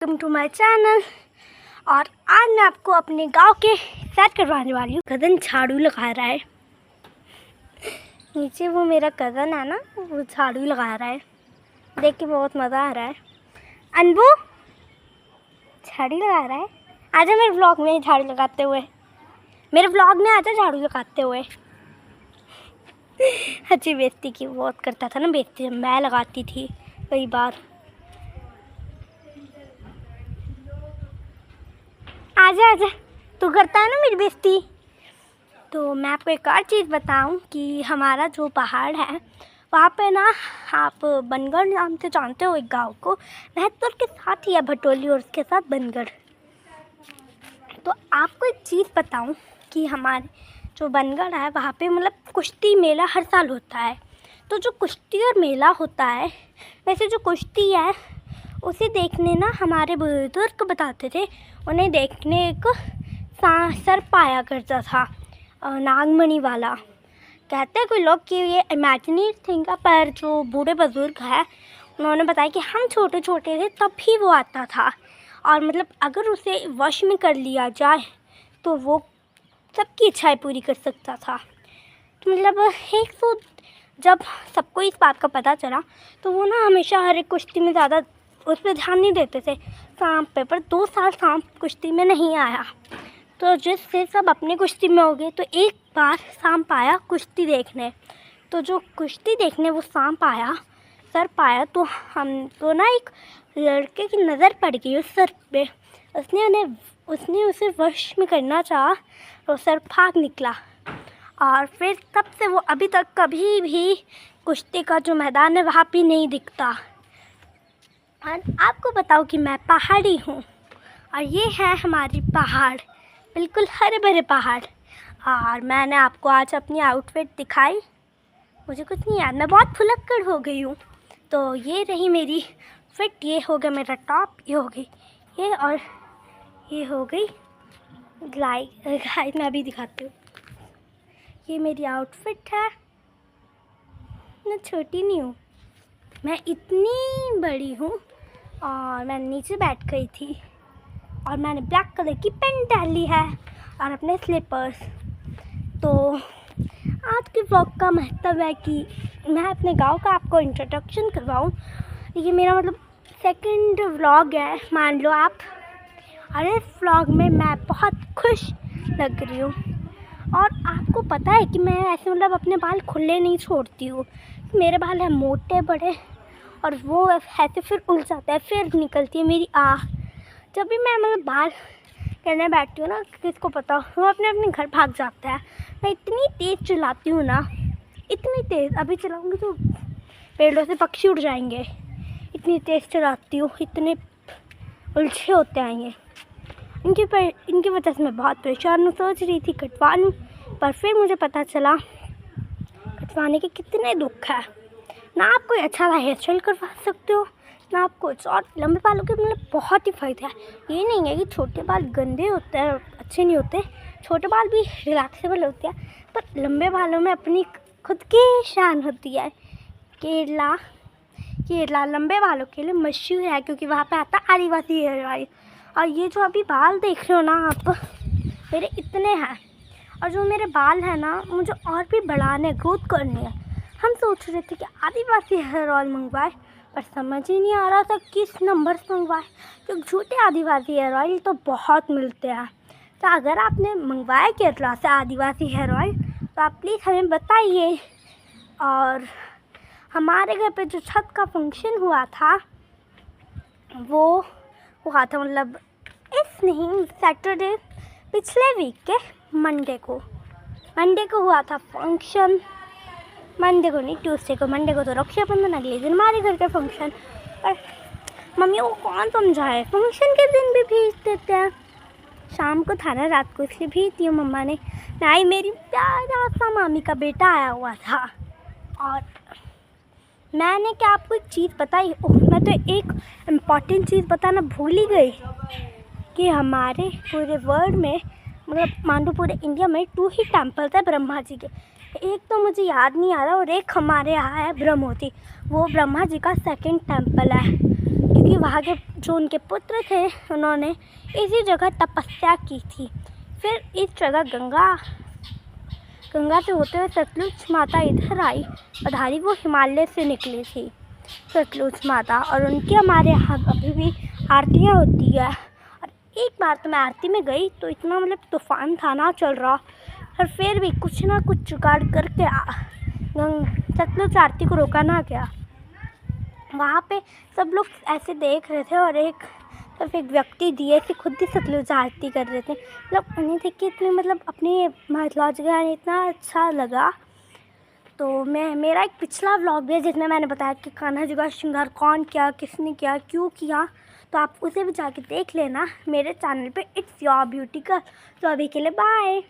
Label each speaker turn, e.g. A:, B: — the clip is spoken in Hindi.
A: Welcome to my channel. और आज मैं आपको अपने गांव के सैर करवाने वाली हूँ। कज़न झाड़ू लगा रहा है, नीचे वो मेरा कज़न है ना, वो झाड़ू लगा रहा है। देख के बहुत मज़ा आ रहा है। अनबू झाड़ू लगा रहा है। आजा मेरे व्लॉग में झाड़ू लगाते हुए, मेरे व्लॉग में आजा झाड़ू लगाते हुए। अच्छी बेइज्जती की बहुत करता था ना, बेइज्जती मैं लगाती थी कई बार। आजा आजा, तू करता है ना मेरी बेइज्जती। तो मैं आपको एक और चीज़ बताऊं कि हमारा जो पहाड़ है वहाँ पे ना, आप बनगढ़ नाम से जानते हो एक गांव को, महतपुर के साथ ही है भटोली और उसके साथ बनगढ़। तो आपको एक चीज़ बताऊं कि हमारे जो बनगढ़ है वहाँ पे मतलब कुश्ती मेला हर साल होता है। तो जो कुश्ती और मेला होता है, वैसे जो कुश्ती है उसे देखने ना हमारे बुजुर्ग बताते थे, उन्हें देखने एक सर्प आया करता था, नागमणि वाला। कहते हैं कोई लोग कि ये इमेजिनरी थिंग है, पर जो बूढ़े बुजुर्ग हैं उन्होंने बताया कि हम छोटे छोटे थे तब भी वो आता था, और मतलब अगर उसे वश में कर लिया जाए तो वो सबकी इच्छाएं पूरी कर सकता था। तो मतलब जब सबको इस बात का पता चला तो वो ना हमेशा हर एक कुश्ती में ज़्यादा उस पर ध्यान नहीं देते थे, सांप पे। पर 2 साल सांप कुश्ती में नहीं आया, तो जिससे सब अपनी कुश्ती में हो गए। तो एक बार सांप आया कुश्ती देखने, तो जो कुश्ती देखने वो सांप आया, सर्प आया, तो हम तो ना एक लड़के की नज़र पड़ गई उस सर्प पे। उसने उसे वश में करना चाहा और सर्प भाग निकला। और फिर तब से वो अभी तक कभी भी कुश्ती का जो मैदान है वहाँ पे नहीं दिखता। और आपको बताओ कि मैं पहाड़ी हूँ और ये है हमारी पहाड़, बिल्कुल हरे भरे पहाड़। और मैंने आपको आज अपनी आउटफिट दिखाई, मुझे कुछ नहीं याद, मैं बहुत फुलक्कड़ हो गई हूँ। तो ये रही मेरी फिट, ये हो गया मेरा टॉप, ये हो गई ये, और ये हो गई गाइस मैं अभी दिखाती हूँ। ये मेरी आउटफिट है, मैं छोटी नहीं हूँ, मैं इतनी बड़ी हूँ। और मैं नीचे बैठ गई थी और मैंने ब्लैक कलर की पेंट डाली है और अपने स्लीपर्स। तो आज के व्लॉग का महत्व है कि मैं अपने गांव का आपको इंट्रोडक्शन करवाऊँ। ये मेरा मतलब सेकंड व्लॉग है मान लो आप, और इस व्लॉग में मैं बहुत खुश लग रही हूँ। और आपको पता है कि मैं ऐसे मतलब अपने बाल खुले नहीं छोड़ती हूँ, मेरे बाल हैं मोटे बड़े, और वो ऐसे फिर उलझ जाता है, फिर निकलती है मेरी आह। जब भी मैं मतलब बाल करने बैठती हूँ ना, किसको पता, वो अपने अपने घर भाग जाता है। मैं इतनी तेज़ चलाती हूँ ना, इतनी तेज़, अभी चलाऊँगी तो पेड़ों से पक्षी उड़ जाएंगे, इतनी तेज़ चलाती हूँ, इतने उलझे होते हैं ये। इनकी वजह से मैं बहुत परेशान हूँ, सोच रही थी कटवा लूँ, पर फिर मुझे पता चला कटवाने के कितने दुख है। ना आप कोई अच्छा सा हेयर स्टाइल करवा सकते हो, ना आप कुछ, और लंबे बालों के मतलब बहुत ही फ़ायदे हैं। ये नहीं है कि छोटे बाल गंदे होते हैं और अच्छे नहीं होते, छोटे बाल भी रिलैक्सेबल होते हैं, पर लंबे बालों में अपनी खुद की शान होती है। केरला लंबे बालों के लिए मशहूर है, क्योंकि वहाँ पे आता है आदिवासी हेयर ऑयल। और ये जो अभी बाल देख रहे हो ना आप, मेरे इतने हैं, और जो मेरे बाल हैं ना मुझे और भी बढ़ाने, ग्रोथ करनी है। हम सोच रहे थे कि आदिवासी हेयर ऑयल मंगवाए, पर समझ ही नहीं आ रहा था किस नंबर से मंगवाए, क्योंकि झूठे आदिवासी हेयर ऑयल तो बहुत मिलते हैं। तो अगर आपने मंगवाया केरला से आदिवासी हेयर ऑयल तो आप प्लीज़ हमें बताइए। और हमारे घर पे जो छत का फंक्शन हुआ था वो हुआ था मतलब सैटरडे, पिछले वीक के मंडे को हुआ था फंक्शन। मंडे को नहीं, ट्यूसडे को। मंडे को तो रक्षाबंधन, अगले दिन हमारे घर का फंक्शन। पर मम्मी को कौन समझाए, फंक्शन के दिन भी भेज देते हैं। शाम को था ना, रात को, इसलिए भेज दिया मम्मा ने। नहीं, मेरी प्यारा सा मामी का बेटा आया हुआ था। और मैंने क्या आपको एक चीज़ बताई, मैं तो एक इम्पॉर्टेंट चीज़ बताना भूल ही गई कि हमारे पूरे वर्ल्ड में, मतलब मान लो पूरे इंडिया में 2 ही टेम्पल्स है ब्रह्मा जी के। एक तो मुझे याद नहीं आ रहा, और एक हमारे यहाँ है ब्रह्मोती, वो ब्रह्मा जी का सेकंड टेम्पल है। क्योंकि वहाँ के जो उनके पुत्र थे उन्होंने इसी जगह तपस्या की थी। फिर इस जगह गंगा से होते हुए सतलुज माता इधर आई पधारी। वो हिमालय से निकली थी सतलुज माता, और उनकी हमारे यहाँ अभी भी आरतियाँ होती है। और एक बार तो मैं आरती में गई तो इतना मतलब तूफान था ना चल रहा, और फिर भी कुछ ना कुछ जुगाड़ करके सतलुज आरती को रोका ना गया। वहाँ पे सब लोग ऐसे देख रहे थे और एक व्यक्ति दिए से खुद ही सतलुज आरती कर रहे थे। मतलब उन्हें देख के इतने मतलब अपनी माइथोलॉजी इतना अच्छा लगा। तो मेरा एक पिछला व्लॉग भी है जिसमें मैंने बताया कि कान्हा जी का श्रृंगार कौन किया, किसने किया, क्यों किया, तो आप उसे भी जाके देख लेना मेरे चैनल पे इट्स योर ब्यूटी का। तो अभी के लिए बाय।